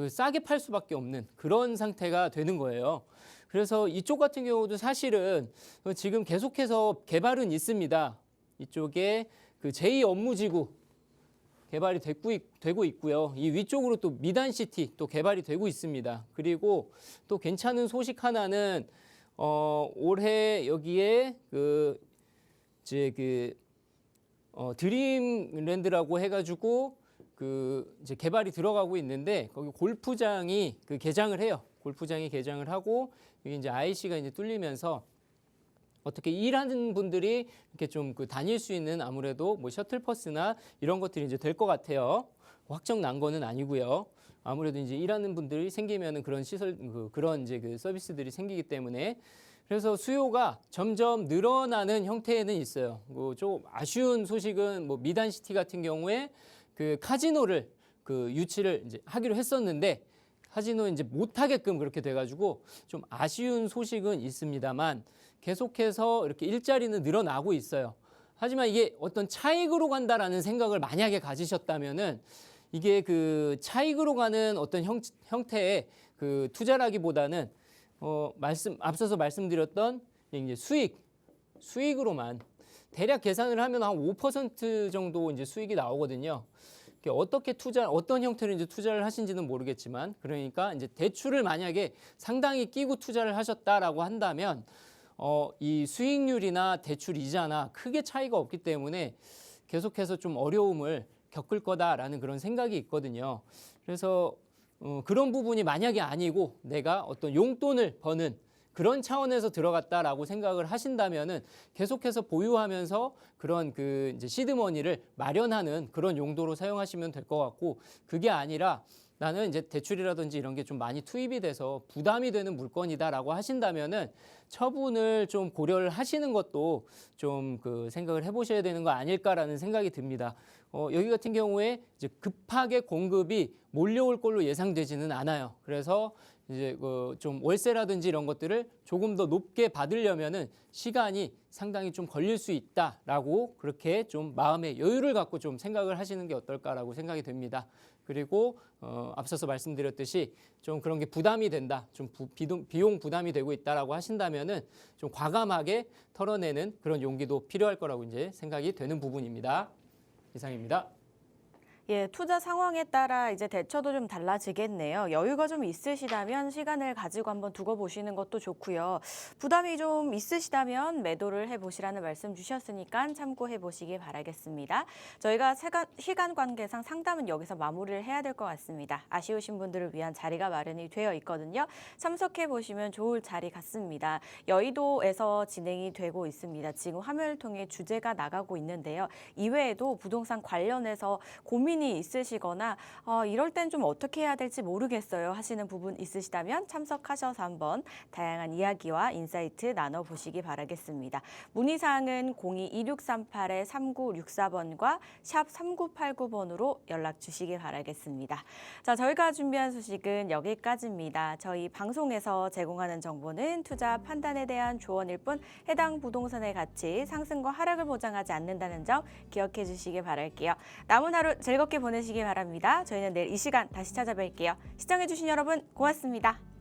싸게 팔 수밖에 없는 그런 상태가 되는 거예요. 그래서 이쪽 같은 경우도 사실은 지금 계속해서 개발은 있습니다. 이쪽에 제2 업무지구 개발이 되고 있고요. 이 위쪽으로 또 미단시티 또 개발이 되고 있습니다. 그리고 또 괜찮은 소식 하나는 올해 여기에 드림랜드라고 해가지고 이제 개발이 들어가고 있는데 거기 골프장이 개장을 해요. 골프장이 개장을 하고 여기 이제 IC가 이제 뚫리면서 어떻게 일하는 분들이 이렇게 좀 다닐 수 있는 아무래도 뭐 셔틀버스나 이런 것들이 이제 될 것 같아요. 확정 난 거는 아니고요. 아무래도 이제 일하는 분들이 생기면은 그런 시설 그런 이제 서비스들이 생기기 때문에 그래서 수요가 점점 늘어나는 형태에는 있어요. 좀 아쉬운 소식은 뭐 미단시티 같은 경우에 카지노를 유치를 이제 하기로 했었는데 카지노 이제 못하게끔 그렇게 돼가지고 좀 아쉬운 소식은 있습니다만 계속해서 이렇게 일자리는 늘어나고 있어요. 하지만 이게 어떤 차익으로 간다라는 생각을 만약에 가지셨다면은 이게 차익으로 가는 어떤 형태의 투자라기보다는 앞서서 말씀드렸던 이제 수익으로만 대략 계산을 하면 한 5% 정도 이제 수익이 나오거든요. 어떤 형태로 이제 투자를 하신지는 모르겠지만, 그러니까 이제 대출을 만약에 상당히 끼고 투자를 하셨다라고 한다면, 이 수익률이나 대출 이자나 크게 차이가 없기 때문에 계속해서 좀 어려움을 겪을 거다라는 그런 생각이 있거든요. 그래서 그런 부분이 만약에 아니고 내가 어떤 용돈을 버는 그런 차원에서 들어갔다라고 생각을 하신다면은 계속해서 보유하면서 그런 이제 시드머니를 마련하는 그런 용도로 사용하시면 될 것 같고, 그게 아니라 나는 이제 대출이라든지 이런 게 좀 많이 투입이 돼서 부담이 되는 물건이다라고 하신다면은 처분을 좀 고려를 하시는 것도 좀 생각을 해보셔야 되는 거 아닐까라는 생각이 듭니다. 여기 같은 경우에 이제 급하게 공급이 몰려올 걸로 예상되지는 않아요. 그래서 이제 좀 월세라든지 이런 것들을 조금 더 높게 받으려면은 시간이 상당히 좀 걸릴 수 있다라고 그렇게 좀 마음의 여유를 갖고 좀 생각을 하시는 게 어떨까라고 생각이 됩니다. 그리고 앞서서 말씀드렸듯이 좀 그런 게 부담이 된다, 좀 비용 부담이 되고 있다라고 하신다면은 좀 과감하게 털어내는 그런 용기도 필요할 거라고 이제 생각이 되는 부분입니다. 이상입니다. 예, 투자 상황에 따라 이제 대처도 좀 달라지겠네요. 여유가 좀 있으시다면 시간을 가지고 한번 두고 보시는 것도 좋고요. 부담이 좀 있으시다면 매도를 해보시라는 말씀 주셨으니까 참고해 보시기 바라겠습니다. 저희가 시간 관계상 상담은 여기서 마무리를 해야 될 것 같습니다. 아쉬우신 분들을 위한 자리가 마련이 되어 있거든요. 참석해 보시면 좋을 자리 같습니다. 여의도에서 진행이 되고 있습니다. 지금 화면을 통해 주제가 나가고 있는데요. 이외에도 부동산 관련해서 고민이 있으시거나 이럴 땐 좀 어떻게 해야 될지 모르겠어요 하시는 부분 있으시다면 참석하셔서 한번 다양한 이야기와 인사이트 나눠보시기 바라겠습니다. 문의사항은 02-2638-3964번과 샵 3989번으로 연락 주시기 바라겠습니다. 자, 저희가 준비한 소식은 여기까지입니다. 저희 방송에서 제공하는 정보는 투자 판단에 대한 조언일 뿐 해당 부동산의 가치, 상승과 하락을 보장하지 않는다는 점 기억해 주시기 바랄게요. 남은 하루 즐겁게 보내시기 바랍니다. 저희는 내일 이 시간 다시 찾아뵐게요. 시청해주신 여러분 고맙습니다.